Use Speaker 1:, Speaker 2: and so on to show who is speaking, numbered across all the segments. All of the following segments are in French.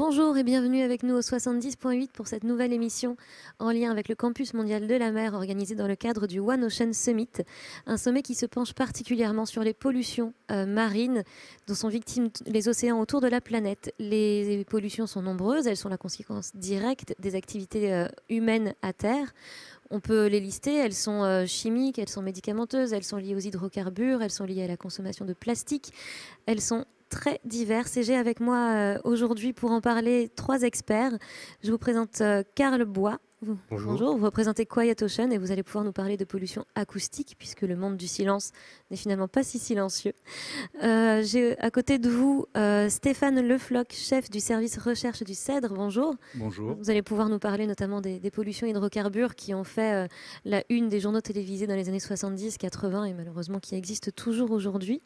Speaker 1: Bonjour et bienvenue avec nous au 70.8 pour cette nouvelle émission en lien avec le Campus mondial de la mer organisé dans le cadre du One Ocean Summit, un sommet qui se penche particulièrement sur les pollutions marines dont sont victimes les océans autour de la planète. Les pollutions sont nombreuses, elles sont la conséquence directe des activités humaines à terre. On peut les lister, elles sont chimiques, elles sont médicamenteuses, elles sont liées aux hydrocarbures, elles sont liées à la consommation de plastique, elles sont très diverses. Et j'ai avec moi aujourd'hui pour en parler 3 experts. Je vous présente Karl Bois. Bonjour, vous représentez Quiet Ocean et vous allez pouvoir nous parler de pollution acoustique puisque le monde du silence n'est finalement pas si silencieux. J'ai à côté de vous Stéphane Lefloc, chef du service recherche du CEDRE. Bonjour.
Speaker 2: Bonjour.
Speaker 1: Vous allez pouvoir nous parler notamment des pollutions hydrocarbures qui ont fait la une des journaux télévisés dans les années 70-80 et malheureusement qui existent toujours aujourd'hui.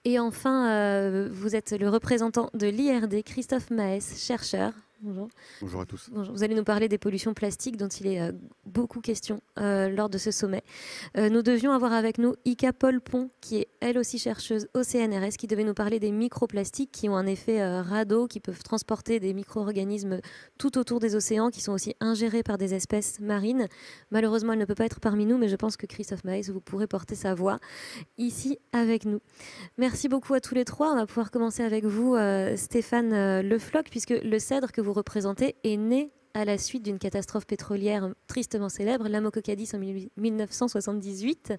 Speaker 1: Et enfin, vous êtes le représentant de l'IRD, Christophe Maes, chercheur. Bonjour.
Speaker 2: Bonjour à tous.
Speaker 1: Bonjour. Vous allez nous parler des pollutions plastiques dont il est beaucoup question lors de ce sommet. Nous devions avoir avec nous Ika Paul-Pont, qui est elle aussi chercheuse au CNRS, qui devait nous parler des microplastiques qui ont un effet radeau, qui peuvent transporter des micro-organismes tout autour des océans, qui sont aussi ingérés par des espèces marines. Malheureusement, elle ne peut pas être parmi nous, mais je pense que Christophe Maes, vous pourrez porter sa voix ici avec nous. Merci beaucoup à tous les trois. On va pouvoir commencer avec vous, Stéphane Lefloc, puisque le CEDRE que vous représentez est né à la suite d'une catastrophe pétrolière tristement célèbre, l'Amoco Cadiz en 1978.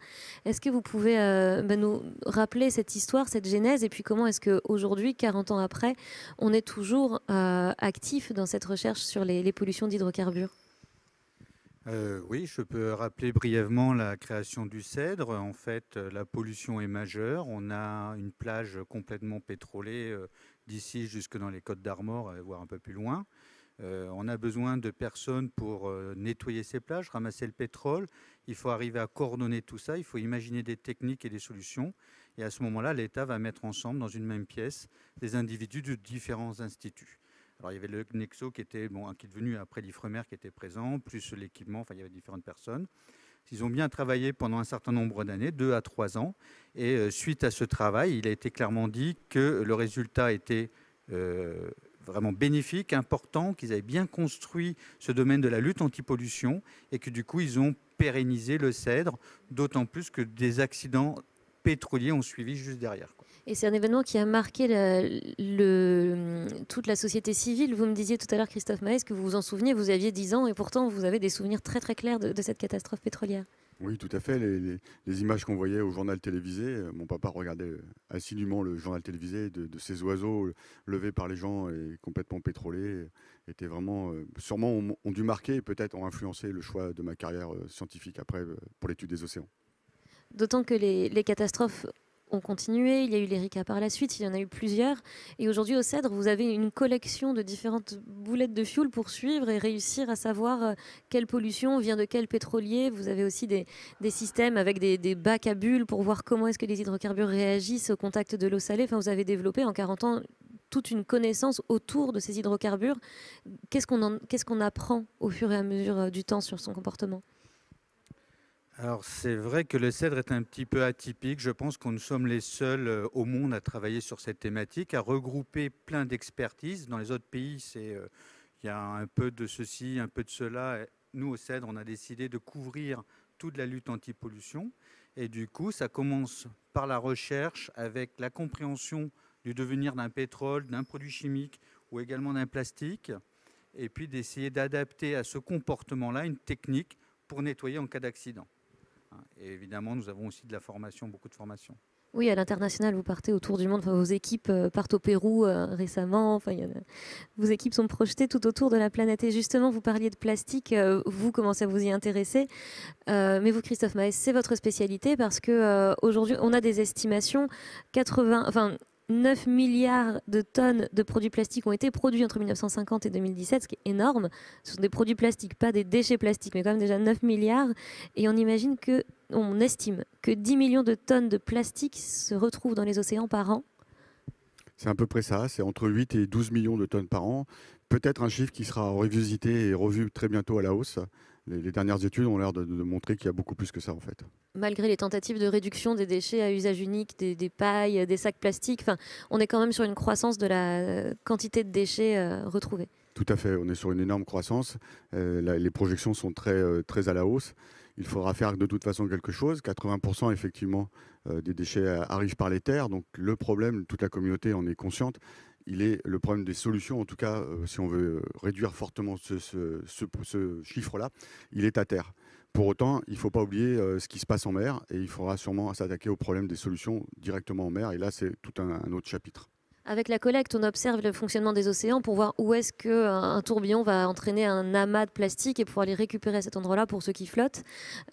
Speaker 1: Est-ce que vous pouvez nous rappeler cette histoire, cette genèse, et puis comment est-ce qu'aujourd'hui, 40 ans après, on est toujours actif dans cette recherche sur les pollutions d'hydrocarbures ?
Speaker 2: Oui, je peux rappeler brièvement la création du CEDRE. En fait, la pollution est majeure. On a une plage complètement pétrolée d'ici jusque dans les Côtes d'Armor, voire un peu plus loin. On a besoin de personnes pour nettoyer ces plages, ramasser le pétrole. Il faut arriver à coordonner tout ça. Il faut imaginer des techniques et des solutions. Et à ce moment-là, l'État va mettre ensemble dans une même pièce des individus de différents instituts. Alors, il y avait le Nexo qui était, qui est devenu après l'Ifremer qui était présent, plus l'équipement, enfin il y avait différentes personnes. Ils ont bien travaillé pendant un certain nombre d'années, 2 à 3 ans. Et suite à ce travail, il a été clairement dit que le résultat était vraiment bénéfique, important, qu'ils avaient bien construit ce domaine de la lutte anti-pollution et que du coup, ils ont pérennisé le CEDRE, d'autant plus que des accidents pétroliers ont suivi juste derrière, quoi.
Speaker 1: Et c'est un événement qui a marqué toute la société civile. Vous me disiez tout à l'heure, Christophe Maes, que vous vous en souveniez, vous aviez 10 ans et pourtant vous avez des souvenirs très très clairs de cette catastrophe pétrolière.
Speaker 3: Oui, tout à fait. Les images qu'on voyait au journal télévisé, mon papa regardait assidûment le journal télévisé de ces oiseaux levés par les gens et complètement pétrolés, étaient vraiment, sûrement, ont dû marquer et peut-être ont influencé le choix de ma carrière scientifique après pour l'étude des océans.
Speaker 1: D'autant que les catastrophes ont continué, il y a eu l'Erika par la suite, il y en a eu plusieurs. Et aujourd'hui au CEDRE, vous avez une collection de différentes boulettes de fioul pour suivre et réussir à savoir quelle pollution vient de quel pétrolier. Vous avez aussi des systèmes avec des bacs à bulles pour voir comment est-ce que les hydrocarbures réagissent au contact de l'eau salée. Enfin, vous avez développé en 40 ans toute une connaissance autour de ces hydrocarbures. Qu'est-ce qu'on apprend au fur et à mesure du temps sur son comportement ?
Speaker 2: Alors c'est vrai que le CEDRE est un petit peu atypique. Je pense que nous sommes les seuls au monde à travailler sur cette thématique, à regrouper plein d'expertises. Dans les autres pays, il y a un peu de ceci, un peu de cela. Nous, au CEDRE, on a décidé de couvrir toute la lutte anti-pollution. Et du coup, ça commence par la recherche avec la compréhension du devenir d'un pétrole, d'un produit chimique ou également d'un plastique. Et puis d'essayer d'adapter à ce comportement-là une technique pour nettoyer en cas d'accident. Et évidemment, nous avons aussi de la formation, beaucoup de formation.
Speaker 1: Oui, à l'international, vous partez autour du monde. Enfin, vos équipes partent au Pérou récemment. Enfin, vos équipes sont projetées tout autour de la planète. Et justement, vous parliez de plastique. Vous commencez à vous y intéresser. Mais vous, Christophe Maes, c'est votre spécialité parce que aujourd'hui, on a des estimations. 9 milliards de tonnes de produits plastiques ont été produits entre 1950 et 2017, ce qui est énorme. Ce sont des produits plastiques, pas des déchets plastiques, mais quand même déjà 9 milliards. Et on estime que 10 millions de tonnes de plastique se retrouvent dans les océans par an.
Speaker 3: C'est à peu près ça, c'est entre 8 et 12 millions de tonnes par an. Peut-être un chiffre qui sera revisité et revu très bientôt à la hausse. les dernières études ont l'air de montrer qu'il y a beaucoup plus que ça en fait.
Speaker 1: Malgré les tentatives de réduction des déchets à usage unique, des pailles, des sacs plastiques, enfin, on est quand même sur une croissance de la quantité de déchets retrouvés.
Speaker 3: Tout à fait, on est sur une énorme croissance. Les projections sont très à la hausse. Il faudra faire de toute façon quelque chose. 80% effectivement des déchets arrivent par les terres. Donc le problème, toute la communauté en est consciente. Le problème des solutions, en tout cas, si on veut réduire fortement ce chiffre-là, il est à terre. Pour autant, il ne faut pas oublier ce qui se passe en mer et il faudra sûrement s'attaquer au problème des solutions directement en mer. Et là, c'est tout un autre chapitre.
Speaker 1: Avec la collecte, on observe le fonctionnement des océans pour voir où est-ce qu'un tourbillon va entraîner un amas de plastique et pouvoir les récupérer à cet endroit-là pour ceux qui flottent.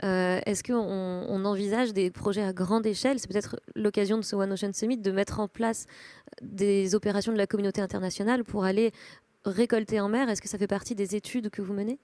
Speaker 1: Est-ce qu'on envisage des projets à grande échelle? C'est peut-être l'occasion de ce One Ocean Summit de mettre en place des opérations de la communauté internationale pour aller récolter en mer. Est-ce que ça fait partie des études que vous menez?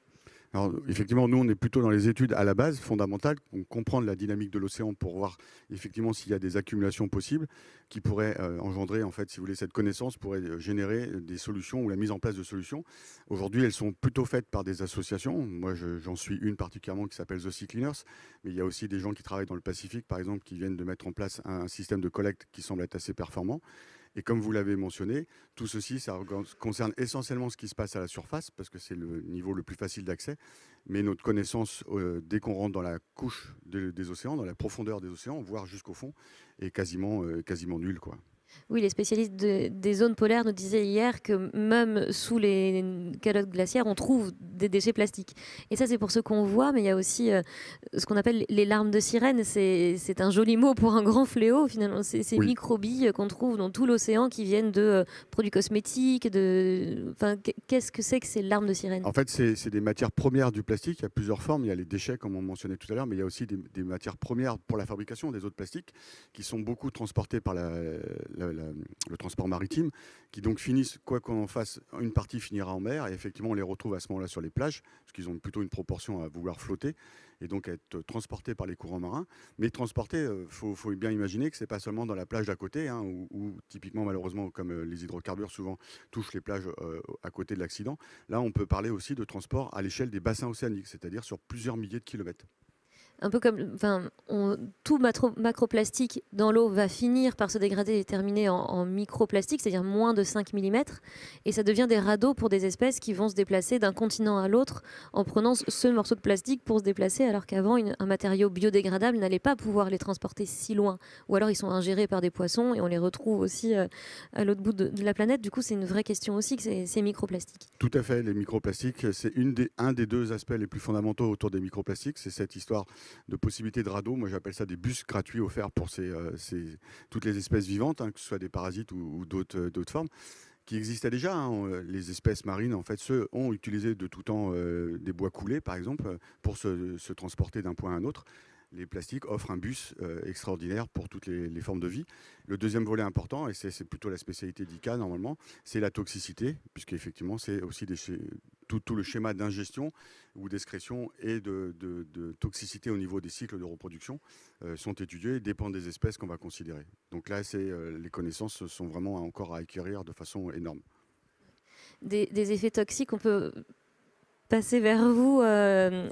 Speaker 3: Alors, effectivement, nous, on est plutôt dans les études à la base, fondamentales, on comprend la dynamique de l'océan pour voir effectivement s'il y a des accumulations possibles qui pourraient engendrer, en fait, si vous voulez, cette connaissance pourrait générer des solutions ou la mise en place de solutions. Aujourd'hui, elles sont plutôt faites par des associations. Moi, j'en suis une particulièrement qui s'appelle The Sea Cleaners, mais il y a aussi des gens qui travaillent dans le Pacifique, par exemple, qui viennent de mettre en place un système de collecte qui semble être assez performant. Et comme vous l'avez mentionné, tout ceci, ça concerne essentiellement ce qui se passe à la surface, parce que c'est le niveau le plus facile d'accès. Mais notre connaissance, dès qu'on rentre dans la couche des océans, dans la profondeur des océans, voire jusqu'au fond, est quasiment nulle, quoi.
Speaker 1: Oui, les spécialistes des zones polaires nous disaient hier que même sous les calottes glaciaires, on trouve des déchets plastiques. Et ça, c'est pour ce qu'on voit, mais il y a aussi ce qu'on appelle les larmes de sirène. C'est un joli mot pour un grand fléau, finalement. C'est ces
Speaker 3: Oui.
Speaker 1: microbilles qu'on trouve dans tout l'océan qui viennent de produits cosmétiques. Enfin, qu'est-ce que c'est que ces larmes de sirène?
Speaker 3: En fait, c'est des matières premières du plastique. Il y a plusieurs formes. Il y a les déchets, comme on mentionnait tout à l'heure, mais il y a aussi des matières premières pour la fabrication des autres plastiques qui sont beaucoup transportées par le transport maritime, qui donc finissent, quoi qu'on en fasse, une partie finira en mer. Et effectivement, on les retrouve à ce moment-là sur les plages, parce qu'ils ont plutôt une proportion à vouloir flotter et donc être transportés par les courants marins. Mais transportés, faut bien imaginer que c'est pas seulement dans la plage d'à côté, hein, où typiquement, malheureusement, comme les hydrocarbures souvent touchent les plages à côté de l'accident. Là, on peut parler aussi de transport à l'échelle des bassins océaniques, c'est-à-dire sur plusieurs milliers de kilomètres.
Speaker 1: Un peu comme, enfin, tout macroplastique dans l'eau va finir par se dégrader et terminer en microplastique, c'est-à-dire moins de 5 mm, et ça devient des radeaux pour des espèces qui vont se déplacer d'un continent à l'autre en prenant ce morceau de plastique pour se déplacer, alors qu'avant, un matériau biodégradable n'allait pas pouvoir les transporter si loin, ou alors ils sont ingérés par des poissons et on les retrouve aussi à l'autre bout de la planète. Du coup, c'est une vraie question aussi, que ces microplastiques.
Speaker 3: Tout à fait, les microplastiques, c'est un des deux aspects les plus fondamentaux autour des microplastiques, c'est cette histoire de possibilités de radeaux. Moi, j'appelle ça des bus gratuits offerts pour toutes les espèces vivantes, hein, que ce soit des parasites ou d'autres formes, qui existaient déjà, hein. Les espèces marines, en fait, ceux ont utilisé de tout temps des bois coulés, par exemple, pour se transporter d'un point à un autre. Les plastiques offrent un bus extraordinaire pour toutes les formes de vie. Le deuxième volet important, et c'est plutôt la spécialité d'ICA normalement, c'est la toxicité, puisqu'effectivement c'est aussi tout le schéma d'ingestion ou d'excrétion et de toxicité au niveau des cycles de reproduction sont étudiés et dépendent des espèces qu'on va considérer. Donc là, les connaissances sont vraiment encore à acquérir de façon énorme.
Speaker 1: Des effets toxiques, on peut passer vers vous,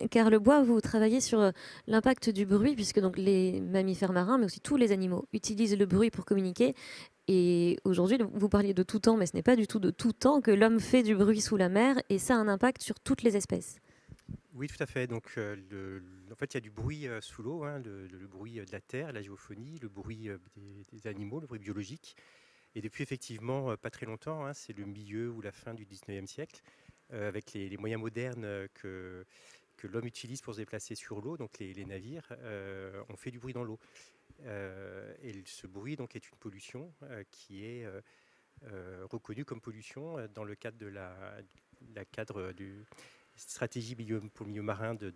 Speaker 1: Karl Bois. Vous travaillez sur l'impact du bruit, puisque donc les mammifères marins, mais aussi tous les animaux, utilisent le bruit pour communiquer. Et aujourd'hui, vous parliez de tout temps, mais ce n'est pas du tout de tout temps que l'homme fait du bruit sous la mer, et ça a un impact sur toutes les espèces.
Speaker 4: Oui, tout à fait. Donc, en fait, il y a du bruit sous l'eau, hein, le bruit de la terre, la géophonie, le bruit des animaux, le bruit biologique. Et depuis effectivement pas très longtemps, hein, c'est le milieu ou la fin du 19e siècle, avec les moyens modernes que l'homme utilise pour se déplacer sur l'eau, donc les navires, on fait du bruit dans l'eau. Et ce bruit donc, est une pollution qui est reconnue comme pollution dans le cadre de la cadre du stratégie pour le milieu marin de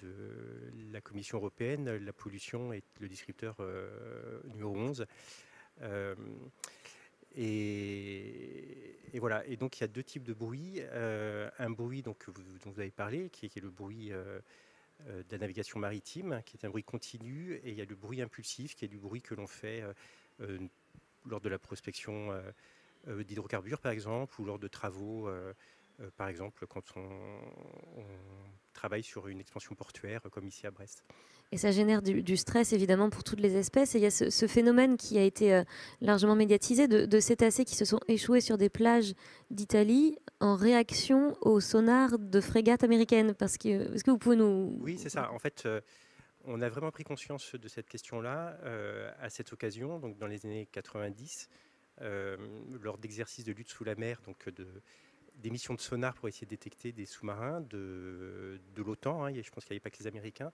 Speaker 4: la Commission européenne. La pollution est le descripteur numéro 11. Et voilà. Et donc il y a deux types de bruit. Un bruit dont vous avez parlé, qui est le bruit de la navigation maritime, qui est un bruit continu, et il y a le bruit impulsif, qui est du bruit que l'on fait lors de la prospection d'hydrocarbures, par exemple, ou lors de travaux par exemple quand on travaille sur une expansion portuaire comme ici à Brest.
Speaker 1: Et ça génère du stress évidemment pour toutes les espèces. Et il y a ce phénomène qui a été largement médiatisé de cétacés qui se sont échoués sur des plages d'Italie en réaction au sonar de frégates américaines. Est-ce que vous pouvez nous...
Speaker 4: Oui, c'est ça. En fait, on a vraiment pris conscience de cette question-là à cette occasion, donc dans les années 90, lors d'exercices de lutte sous la mer, donc des missions de sonar pour essayer de détecter des sous-marins de l'OTAN. Hein, je pense qu'il n'y avait pas que les Américains.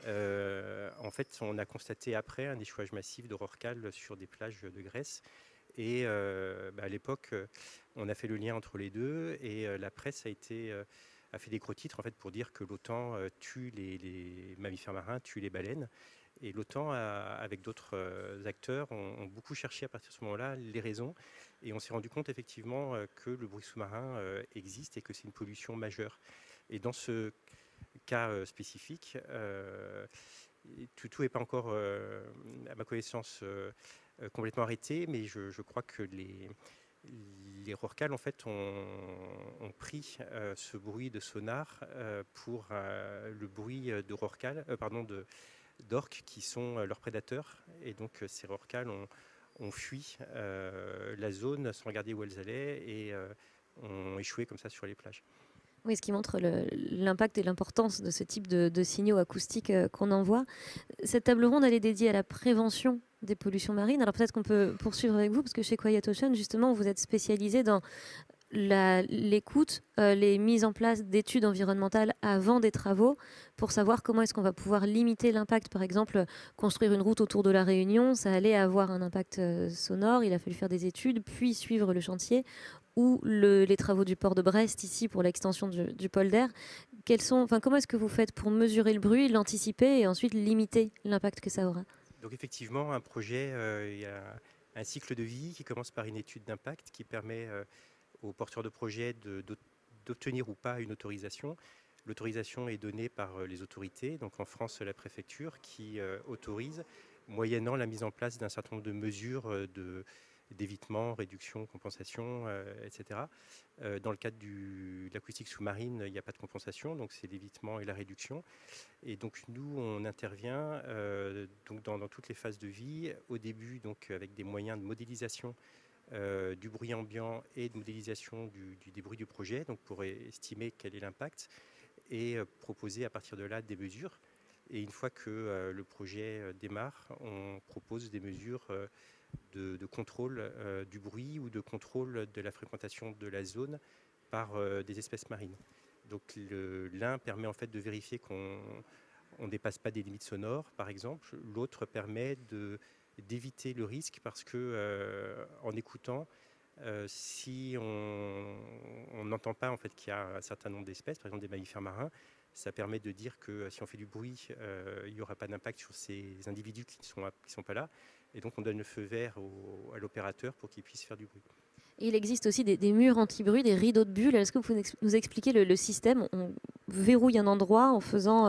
Speaker 4: En fait, on a constaté après un échouage massif de rorquals sur des plages de Grèce. Et à l'époque, on a fait le lien entre les deux et la presse a fait des gros titres en fait, pour dire que l'OTAN tue les mammifères marins, tue les baleines. Et l'OTAN, avec d'autres acteurs, ont beaucoup cherché à partir de ce moment-là les raisons. Et on s'est rendu compte effectivement que le bruit sous-marin existe et que c'est une pollution majeure. Et dans ce cas spécifique, tout n'est pas encore, à ma connaissance, complètement arrêté, mais je crois que les rorquals en fait ont pris ce bruit de sonar pour le bruit de rorquals, d'orques qui sont leurs prédateurs, et donc ces rorquals ont fui la zone sans regarder où elles allaient et ont échoué comme ça sur les plages.
Speaker 1: Oui, ce qui montre l'impact et l'importance de ce type de signaux acoustiques qu'on envoie. Cette table ronde, elle est dédiée à la prévention des pollutions marines. Alors peut-être qu'on peut poursuivre avec vous, parce que chez Quiet Ocean, justement, vous êtes spécialisé dans l'écoute, les mises en place d'études environnementales avant des travaux pour savoir comment est-ce qu'on va pouvoir limiter l'impact. Par exemple, construire une route autour de la Réunion, ça allait avoir un impact sonore, il a fallu faire des études, puis suivre le chantier, ou les travaux du port de Brest ici pour l'extension du polder. Comment est-ce que vous faites pour mesurer le bruit, l'anticiper et ensuite limiter l'impact que ça aura?
Speaker 4: Donc effectivement, un projet, il y a un cycle de vie qui commence par une étude d'impact qui permet aux porteurs de projet d'obtenir ou pas une autorisation. L'autorisation est donnée par les autorités, donc en France la préfecture, qui autorise, moyennant la mise en place d'un certain nombre de mesures d'évitement, réduction, compensation, etc. Dans le cadre de l'acoustique sous-marine, il n'y a pas de compensation, donc c'est l'évitement et la réduction. Et donc nous, on intervient donc dans toutes les phases de vie, au début donc avec des moyens de modélisation du bruit ambiant et de modélisation des bruits du projet, donc pour estimer quel est l'impact et proposer à partir de là des mesures. Et une fois que le projet démarre, on propose des mesures de contrôle du bruit ou de contrôle de la fréquentation de la zone par des espèces marines. Donc l'un permet en fait de vérifier qu'on ne dépasse pas des limites sonores, par exemple. L'autre permet d'éviter le risque parce que en écoutant, si on n'entend pas en fait qu'il y a un certain nombre d'espèces, par exemple des mammifères marins, ça permet de dire que si on fait du bruit, il n'y aura pas d'impact sur ces individus qui ne sont pas là. Et donc on donne le feu vert à l'opérateur pour qu'il puisse faire du bruit.
Speaker 1: Et il existe aussi des murs anti-bruit, des rideaux de bulles. Est-ce que vous pouvez nous expliquer le système? On verrouille un endroit en faisant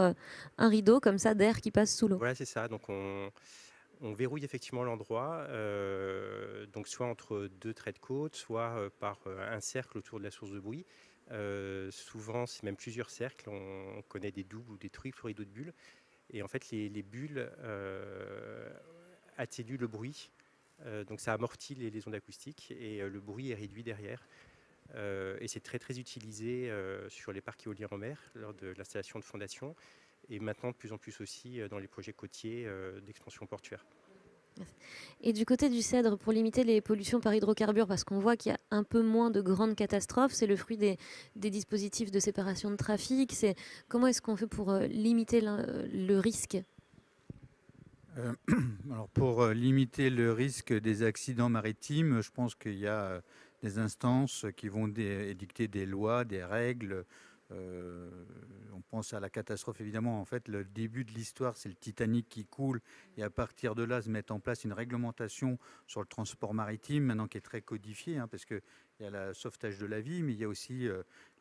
Speaker 1: un rideau comme ça d'air qui passe sous l'eau.
Speaker 4: Voilà, c'est ça. Donc on verrouille effectivement l'endroit, donc soit entre deux traits de côte, soit par un cercle autour de la source de bruit. Souvent, c'est même plusieurs cercles. On connaît des doubles ou des triples rideaux de bulles. Et en fait, les bulles atténuent le bruit. Donc ça amortit les ondes acoustiques et le bruit est réduit derrière. Et c'est très très utilisé sur les parcs éoliens en mer lors de l'installation de fondations et maintenant de plus en plus aussi dans les projets côtiers d'expansion portuaire.
Speaker 1: Et du côté du Cèdre, pour limiter les pollutions par hydrocarbures, parce qu'on voit qu'il y a un peu moins de grandes catastrophes, c'est le fruit des dispositifs de séparation de trafic. Comment est-ce qu'on fait pour limiter le risque?
Speaker 2: Alors pour limiter le risque des accidents maritimes, je pense qu'il y a des instances qui vont édicter des lois, des règles. On pense à la catastrophe, évidemment. En fait, le début de l'histoire, c'est le Titanic qui coule. Et à partir de là, se met en place une réglementation sur le transport maritime, maintenant qui est très codifiée, parce qu'il y a le sauvetage de la vie, mais il y a aussi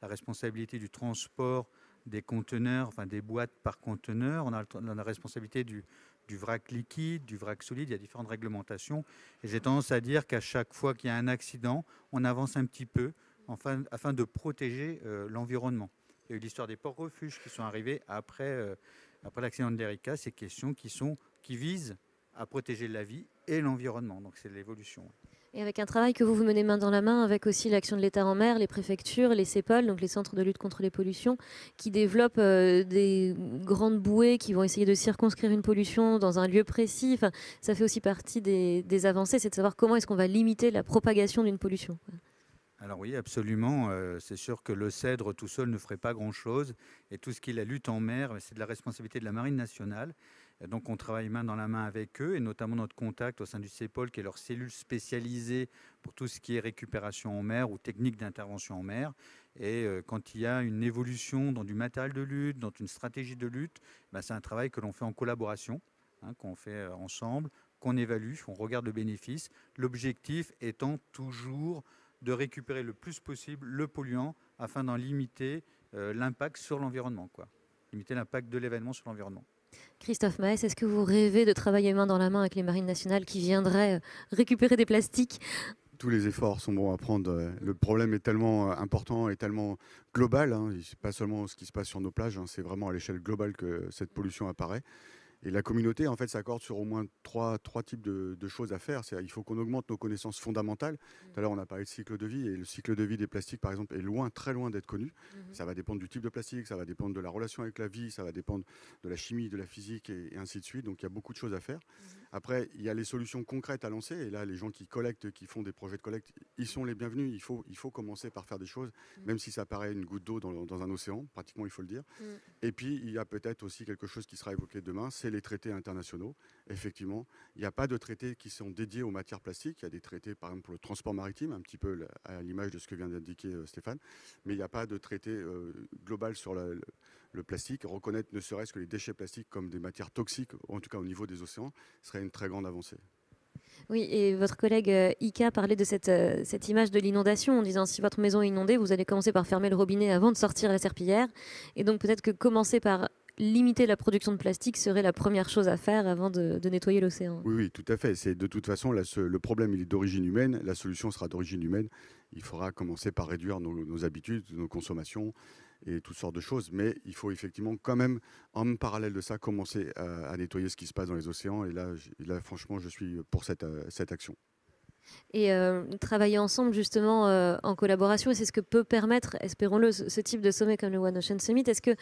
Speaker 2: la responsabilité du transport des conteneurs, enfin des boîtes par conteneur. On a la responsabilité du vrac liquide, du vrac solide, il y a différentes réglementations. Et j'ai tendance à dire qu'à chaque fois qu'il y a un accident, on avance un petit peu afin de protéger l'environnement. Il y a eu l'histoire des ports-refuges qui sont arrivés après l'accident de l'Erika, ces questions qui visent à protéger la vie et l'environnement. Donc c'est l'évolution.
Speaker 1: Et avec un travail que vous menez main dans la main, avec aussi l'action de l'État en mer, les préfectures, les CEPOL, donc les centres de lutte contre les pollutions, qui développent des grandes bouées qui vont essayer de circonscrire une pollution dans un lieu précis. Enfin, ça fait aussi partie des avancées, c'est de savoir comment est-ce qu'on va limiter la propagation d'une pollution.
Speaker 2: Alors oui, absolument. C'est sûr que le cèdre tout seul ne ferait pas grand-chose. Et tout ce qui est la lutte en mer, c'est de la responsabilité de la Marine nationale. Et donc on travaille main dans la main avec eux, et notamment notre contact au sein du CEPOL, qui est leur cellule spécialisée pour tout ce qui est récupération en mer ou technique d'intervention en mer. Et quand il y a une évolution dans du matériel de lutte, dans une stratégie de lutte, c'est un travail que l'on fait en collaboration, qu'on fait ensemble, qu'on évalue, on regarde le bénéfice. L'objectif étant toujours de récupérer le plus possible le polluant afin d'en limiter l'impact sur l'environnement, limiter l'impact de l'événement sur l'environnement.
Speaker 1: Christophe Maes, est-ce que vous rêvez de travailler main dans la main avec les marines nationales qui viendraient récupérer des plastiques ?
Speaker 3: Tous les efforts sont bons à prendre. Le problème est tellement important et tellement global. C'est pas seulement ce qui se passe sur nos plages, c'est vraiment à l'échelle globale que cette pollution apparaît. Et la communauté, en fait, s'accorde sur au moins trois types de choses à faire. Il faut qu'on augmente nos connaissances fondamentales. Tout à l'heure, on a parlé de cycle de vie. Et le cycle de vie des plastiques, par exemple, est très loin d'être connu. Ça va dépendre du type de plastique, ça va dépendre de la relation avec la vie, ça va dépendre de la chimie, de la physique et ainsi de suite. Donc, il y a beaucoup de choses à faire. Après, il y a les solutions concrètes à lancer. Et là, les gens qui collectent, qui font des projets de collecte, ils sont les bienvenus. Il faut commencer par faire des choses, même si ça paraît une goutte d'eau dans un océan, pratiquement, il faut le dire. Et puis, il y a peut-être aussi quelque chose qui sera évoqué demain, c'est les traités internationaux. Effectivement, il n'y a pas de traités qui sont dédiés aux matières plastiques. Il y a des traités, par exemple, pour le transport maritime, un petit peu à l'image de ce que vient d'indiquer Stéphane. Mais il n'y a pas de traité global sur le plastique. Reconnaître ne serait-ce que les déchets plastiques comme des matières toxiques, en tout cas au niveau des océans, serait une très grande avancée.
Speaker 1: Oui, et votre collègue Ika parlait de cette image de l'inondation en disant si votre maison est inondée, vous allez commencer par fermer le robinet avant de sortir la serpillière. Et donc peut-être que commencer par limiter la production de plastique serait la première chose à faire avant de nettoyer l'océan.
Speaker 3: Oui, tout à fait. C'est de toute façon, le problème il est d'origine humaine, la solution sera d'origine humaine. Il faudra commencer par réduire nos habitudes, nos consommations et toutes sortes de choses. Mais il faut effectivement quand même, en parallèle de ça, commencer à nettoyer ce qui se passe dans les océans. Et là franchement, je suis pour cette action.
Speaker 1: Et travailler ensemble justement en collaboration, et c'est ce que peut permettre, espérons-le, ce type de sommet comme le One Ocean Summit. Est-ce que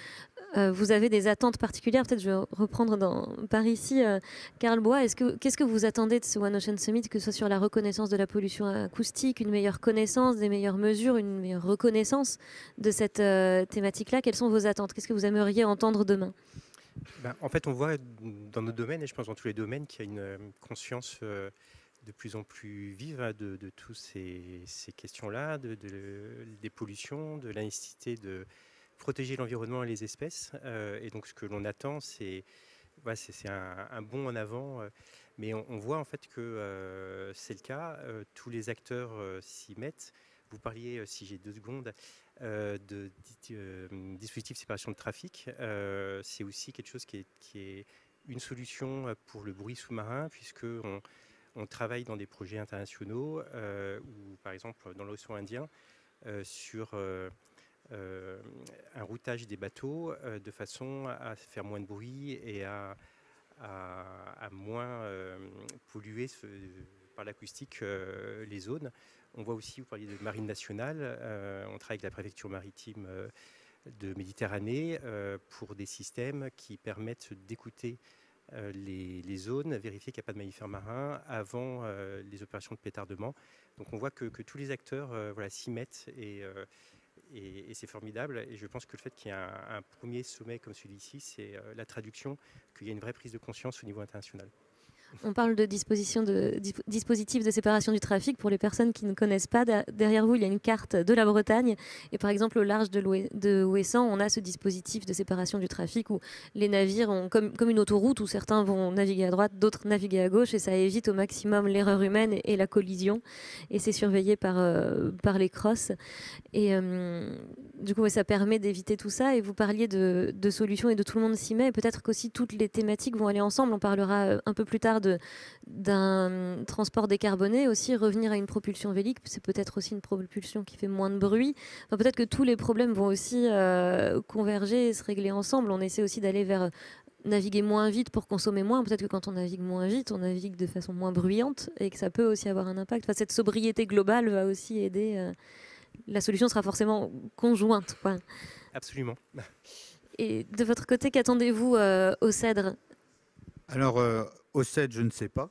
Speaker 1: vous avez des attentes particulières? Peut-être je vais reprendre par ici Karl Bois. Qu'est-ce que vous attendez de ce One Ocean Summit, que ce soit sur la reconnaissance de la pollution acoustique, une meilleure connaissance, des meilleures mesures, une meilleure reconnaissance de cette thématique-là? Quelles sont vos attentes? Qu'est-ce que vous aimeriez entendre demain?
Speaker 4: En fait, on voit dans nos domaines, et je pense dans tous les domaines, qu'il y a une conscience de plus en plus vive de toutes ces questions-là, des pollutions, de la nécessité de protéger l'environnement et les espèces. Et donc, ce que l'on attend, c'est un bond en avant. Mais on voit en fait que c'est le cas. Tous les acteurs s'y mettent. Vous parliez, si j'ai 2 secondes, de dispositifs de séparation de trafic. C'est aussi quelque chose qui est une solution pour le bruit sous-marin, puisque on travaille dans des projets internationaux, ou par exemple dans l'océan Indien, sur un routage des bateaux de façon à faire moins de bruit et à moins polluer par l'acoustique les zones. On voit aussi, vous parliez de marine nationale, on travaille avec la préfecture maritime de Méditerranée pour des systèmes qui permettent d'écouter les zones, vérifier qu'il n'y a pas de mammifères marins avant les opérations de pétardement. Donc on voit que tous les acteurs s'y mettent et c'est formidable. Et je pense que le fait qu'il y ait un premier sommet comme celui-ci, c'est la traduction qu'il y a une vraie prise de conscience au niveau international.
Speaker 1: On parle de dispositifs de séparation du trafic. Pour les personnes qui ne connaissent pas, derrière vous, il y a une carte de la Bretagne. Et par exemple, au large de Ouessant, on a ce dispositif de séparation du trafic où les navires ont comme une autoroute où certains vont naviguer à droite, d'autres naviguer à gauche. Et ça évite au maximum l'erreur humaine et la collision. Et c'est surveillé par les crosses. Et du coup, ça permet d'éviter tout ça. Et vous parliez de solutions et de tout le monde s'y met. Et peut-être qu'aussi toutes les thématiques vont aller ensemble. On parlera un peu plus tard d'un transport décarboné, aussi revenir à une propulsion vélique, c'est peut-être aussi une propulsion qui fait moins de bruit. Enfin, peut-être que tous les problèmes vont aussi converger et se régler ensemble. On essaie aussi d'aller vers naviguer moins vite pour consommer moins. Peut-être que quand on navigue moins vite, on navigue de façon moins bruyante et que ça peut aussi avoir un impact. Enfin, cette sobriété globale va aussi aider. La solution sera forcément conjointe, quoi.
Speaker 4: Absolument.
Speaker 1: Et de votre côté, qu'attendez-vous au CEDRE?
Speaker 2: Alors, au CEDRE, je ne sais pas.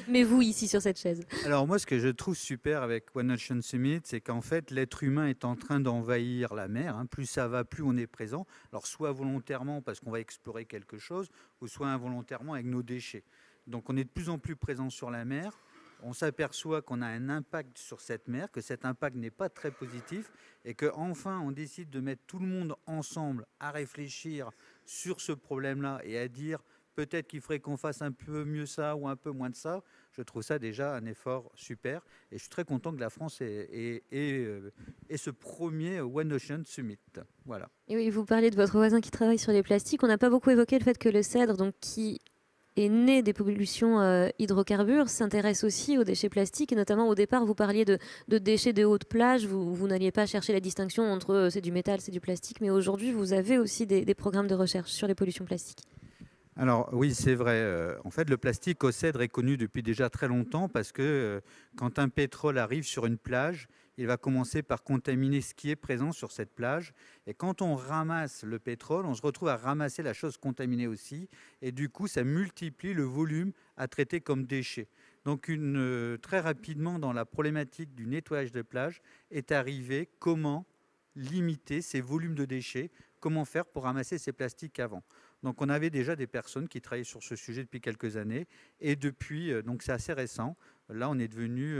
Speaker 1: Mais vous, ici, sur cette chaise.
Speaker 2: Alors moi, ce que je trouve super avec One Ocean Summit, c'est qu'en fait, l'être humain est en train d'envahir la mer. Hein. Plus ça va, plus on est présent. Alors soit volontairement parce qu'on va explorer quelque chose, ou soit involontairement avec nos déchets. Donc on est de plus en plus présent sur la mer. On s'aperçoit qu'on a un impact sur cette mer, que cet impact n'est pas très positif, et qu'enfin on décide de mettre tout le monde ensemble à réfléchir sur ce problème-là et à dire peut-être qu'il faudrait qu'on fasse un peu mieux ça ou un peu moins de ça. Je trouve ça déjà un effort super. Et je suis très content que la France ait ce premier One Ocean Summit. Voilà.
Speaker 1: Et oui, vous parliez de votre voisin qui travaille sur les plastiques. On n'a pas beaucoup évoqué le fait que le CEDRE, donc, qui est né des pollutions hydrocarbures, s'intéresse aussi aux déchets plastiques. Et notamment, au départ, vous parliez de déchets de haute plage. Vous n'alliez pas chercher la distinction entre c'est du métal, c'est du plastique. Mais aujourd'hui, vous avez aussi des programmes de recherche sur les pollutions plastiques.
Speaker 2: Alors oui, c'est vrai. En fait, le plastique au CEDRE est connu depuis déjà très longtemps parce que quand un pétrole arrive sur une plage, il va commencer par contaminer ce qui est présent sur cette plage. Et quand on ramasse le pétrole, on se retrouve à ramasser la chose contaminée aussi. Et du coup, ça multiplie le volume à traiter comme déchets. Donc très rapidement, dans la problématique du nettoyage de plage, est arrivé comment limiter ces volumes de déchets, comment faire pour ramasser ces plastiques avant. Donc on avait déjà des personnes qui travaillaient sur ce sujet depuis quelques années et depuis, donc c'est assez récent, là on est devenu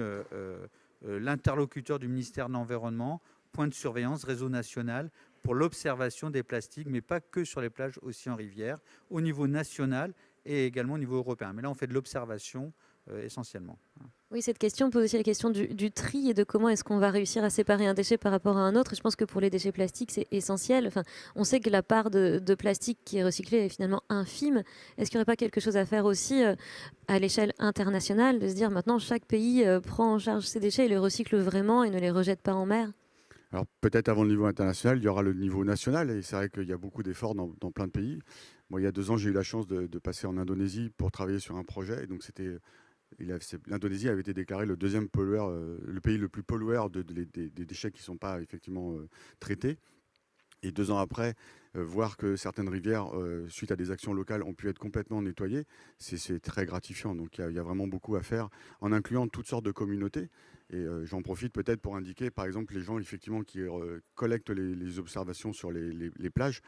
Speaker 2: l'interlocuteur du ministère de l'Environnement, point de surveillance, réseau national pour l'observation des plastiques, mais pas que sur les plages, aussi en rivière, au niveau national et également au niveau européen. Mais là on fait de l'observation essentiellement.
Speaker 1: Oui, cette question pose aussi la question du tri et de comment est-ce qu'on va réussir à séparer un déchet par rapport à un autre. Et je pense que pour les déchets plastiques, c'est essentiel. Enfin, on sait que la part de plastique qui est recyclée est finalement infime. Est-ce qu'il n'y aurait pas quelque chose à faire aussi à l'échelle internationale, de se dire maintenant chaque pays prend en charge ses déchets et les recycle vraiment et ne les rejette pas en mer?
Speaker 3: Alors peut-être avant le niveau international, il y aura le niveau national, et c'est vrai qu'il y a beaucoup d'efforts dans plein de pays. Moi, il y a 2 ans, j'ai eu la chance de passer en Indonésie pour travailler sur un projet, et donc l'Indonésie avait été déclarée le deuxième pollueur, le pays le plus pollueur des déchets qui ne sont pas effectivement traités. Et 2 ans après, voir que certaines rivières, suite à des actions locales, ont pu être complètement nettoyées, c'est très gratifiant. Donc il y a vraiment beaucoup à faire en incluant toutes sortes de communautés. Et j'en profite peut-être pour indiquer, par exemple, les gens effectivement qui collectent les observations sur les plages.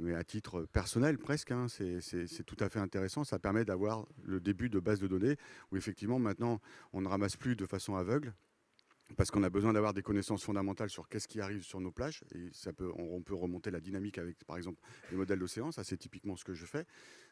Speaker 3: Mais à titre personnel presque, hein, c'est tout à fait intéressant. Ça permet d'avoir le début de base de données où effectivement maintenant on ne ramasse plus de façon aveugle parce qu'on a besoin d'avoir des connaissances fondamentales sur qu'est-ce qui arrive sur nos plages, et on peut remonter la dynamique avec par exemple les modèles d'océan, ça c'est typiquement ce que je fais.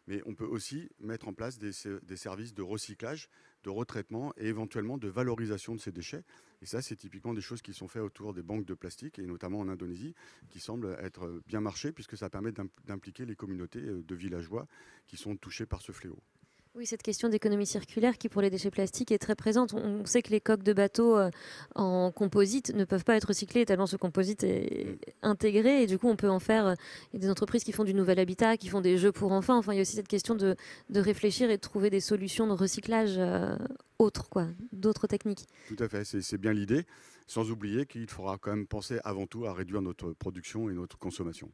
Speaker 3: Mais on peut aussi mettre en place des services de recyclage, de retraitement et éventuellement de valorisation de ces déchets. Et ça, c'est typiquement des choses qui sont faites autour des banques de plastique, et notamment en Indonésie, qui semblent être bien marchées, puisque ça permet d'impliquer les communautés de villageois qui sont touchés par ce fléau.
Speaker 1: Oui, cette question d'économie circulaire qui, pour les déchets plastiques, est très présente. On sait que les coques de bateaux en composite ne peuvent pas être recyclées tellement ce composite est intégré. Et du coup, on peut en faire... Il y a des entreprises qui font du nouvel habitat, qui font des jeux pour enfants. Enfin, il y a aussi cette question de réfléchir et de trouver des solutions de recyclage autres, quoi, d'autres techniques.
Speaker 3: Tout à fait, c'est bien l'idée. Sans oublier qu'il faudra quand même penser avant tout à réduire notre production et notre consommation.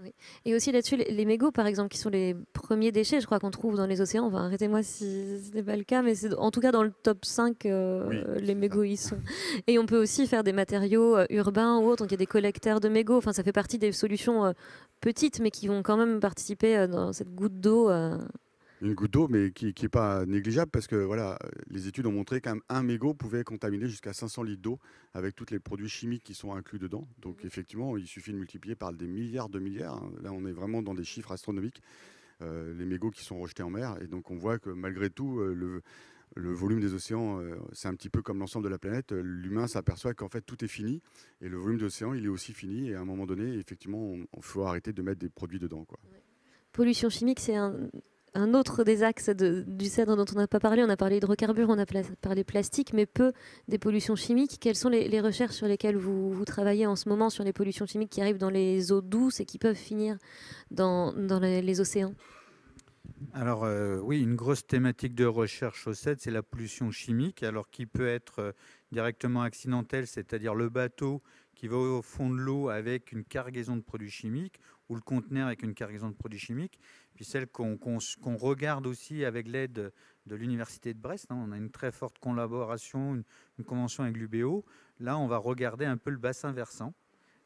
Speaker 1: Oui. Et aussi là-dessus, les mégots, par exemple, qui sont les premiers déchets, je crois qu'on trouve dans les océans. Enfin, arrêtez-moi si ce n'est pas le cas, mais c'est en tout cas dans le top 5,
Speaker 3: Oui,
Speaker 1: les mégots y sont. Et on peut aussi faire des matériaux urbains ou autres. Donc il y a des collecteurs de mégots. Enfin, ça fait partie des solutions petites, mais qui vont quand même participer dans cette goutte d'eau.
Speaker 3: Une goutte d'eau, mais qui n'est pas négligeable, parce que voilà, les études ont montré qu'un mégot pouvait contaminer jusqu'à 500 litres d'eau avec tous les produits chimiques qui sont inclus dedans. Donc effectivement, il suffit de multiplier par des milliards de milliards. Hein. Là, on est vraiment dans des chiffres astronomiques, les mégots qui sont rejetés en mer. Et donc on voit que malgré tout, le volume des océans, c'est un petit peu comme l'ensemble de la planète. L'humain s'aperçoit qu'en fait tout est fini, et le volume de l'océan, il est aussi fini. Et à un moment donné, effectivement, il faut arrêter de mettre des produits dedans, quoi.
Speaker 1: Pollution chimique, c'est un autre des axes du CEDRE dont on n'a pas parlé. On a parlé hydrocarbures, on a parlé plastique, mais peu des pollutions chimiques. Quelles sont les recherches sur lesquelles vous travaillez en ce moment sur les pollutions chimiques qui arrivent dans les eaux douces et qui peuvent finir dans les océans?
Speaker 2: Alors oui, une grosse thématique de recherche au CEDRE, c'est la pollution chimique, alors qui peut être directement accidentelle, c'est-à-dire le bateau qui va au fond de l'eau avec une cargaison de produits chimiques, ou le conteneur avec une cargaison de produits chimiques, puis celle qu'on regarde aussi avec l'aide de l'Université de Brest. On a une très forte collaboration, une convention avec l'UBO. Là, on va regarder un peu le bassin versant.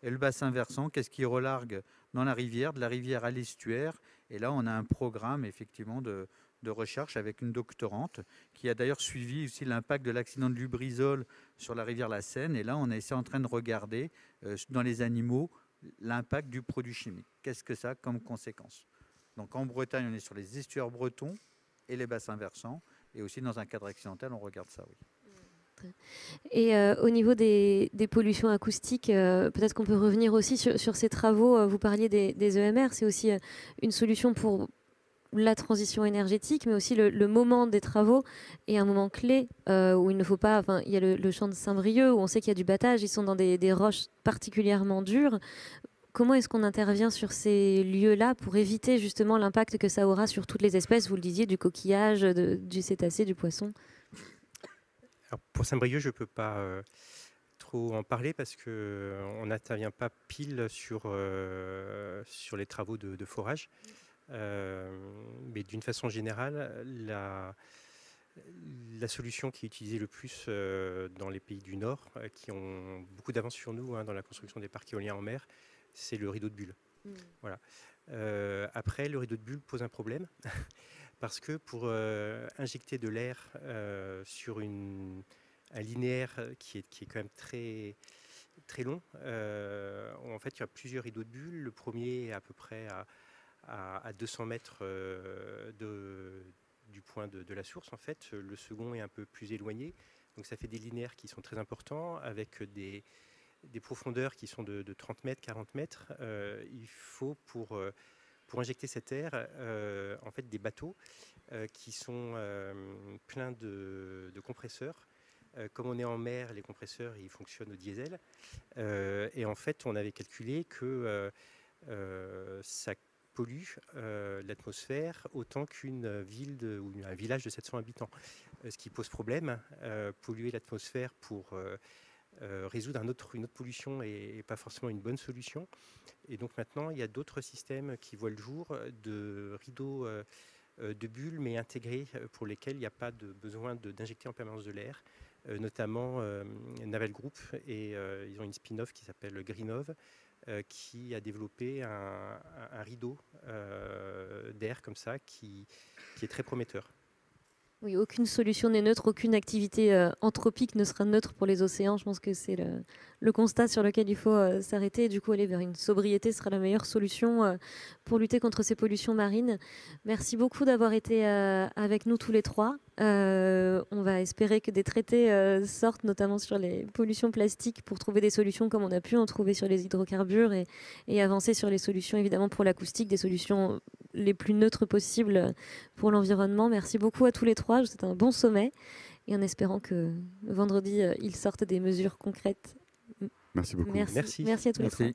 Speaker 2: Et le bassin versant, qu'est-ce qui relargue dans la rivière, de la rivière à l'estuaire. Et là, on a un programme effectivement de recherche avec une doctorante qui a d'ailleurs suivi aussi l'impact de l'accident de Lubrizol sur la rivière la Seine. Et là, on est en train de regarder dans les animaux l'impact du produit chimique. Qu'est-ce que ça a comme conséquence? Donc en Bretagne, on est sur les estuaires bretons et les bassins versants. Et aussi dans un cadre accidentel, on regarde ça, oui.
Speaker 1: Et au niveau des pollutions acoustiques, peut-être qu'on peut revenir aussi sur ces travaux. Vous parliez des EMR, c'est aussi une solution pour la transition énergétique, mais aussi le moment des travaux est un moment clé où il ne faut pas... Enfin, il y a le champ de Saint-Brieuc où on sait qu'il y a du battage, ils sont dans des roches particulièrement dures. Comment est-ce qu'on intervient sur ces lieux-là pour éviter justement l'impact que ça aura sur toutes les espèces, vous le disiez, du coquillage, du cétacé, du poisson?
Speaker 4: Alors pour Saint-Brieuc, je ne peux pas trop en parler parce qu'on n'intervient pas pile sur les travaux de forage. Mais d'une façon générale, la solution qui est utilisée le plus dans les pays du Nord, qui ont beaucoup d'avance sur nous dans la construction des parcs éoliens en mer, c'est le rideau de bulles. Voilà. Après, le rideau de bulles pose un problème parce que pour injecter de l'air sur un linéaire qui est quand même très, très long, en fait, il y a plusieurs rideaux de bulles. Le premier est à peu près à 200 mètres du point de la source. En fait, le second est un peu plus éloigné. Donc ça fait des linéaires qui sont très importants avec des profondeurs qui sont de 30 mètres, 40 mètres. Il faut pour injecter cet air en fait des bateaux qui sont pleins de compresseurs. Comme on est en mer, les compresseurs ils fonctionnent au diesel. Et en fait, on avait calculé que ça pollue l'atmosphère autant qu'une ville ou un village de 700 habitants. Ce qui pose problème, polluer l'atmosphère pour résoudre une autre pollution n'est pas forcément une bonne solution. Et donc maintenant, il y a d'autres systèmes qui voient le jour de rideaux de bulles, mais intégrés, pour lesquels il n'y a pas de besoin d'injecter en permanence de l'air, notamment Naval Group, et ils ont une spin-off qui s'appelle Greenov, qui a développé un rideau d'air comme ça qui est très prometteur.
Speaker 1: Oui, aucune solution n'est neutre, aucune activité anthropique ne sera neutre pour les océans. Je pense que c'est le constat sur lequel il faut s'arrêter. Et du coup, aller vers une sobriété sera la meilleure solution pour lutter contre ces pollutions marines. Merci beaucoup d'avoir été avec nous tous les trois. On va espérer que des traités sortent, notamment sur les pollutions plastiques, pour trouver des solutions comme on a pu en trouver sur les hydrocarbures et avancer sur les solutions, évidemment, pour l'acoustique, des solutions les plus neutres possibles pour l'environnement. Merci beaucoup à tous les trois. C'était un bon sommet et en espérant que vendredi, ils sortent des mesures concrètes.
Speaker 3: Merci beaucoup.
Speaker 1: Merci à tous les trois.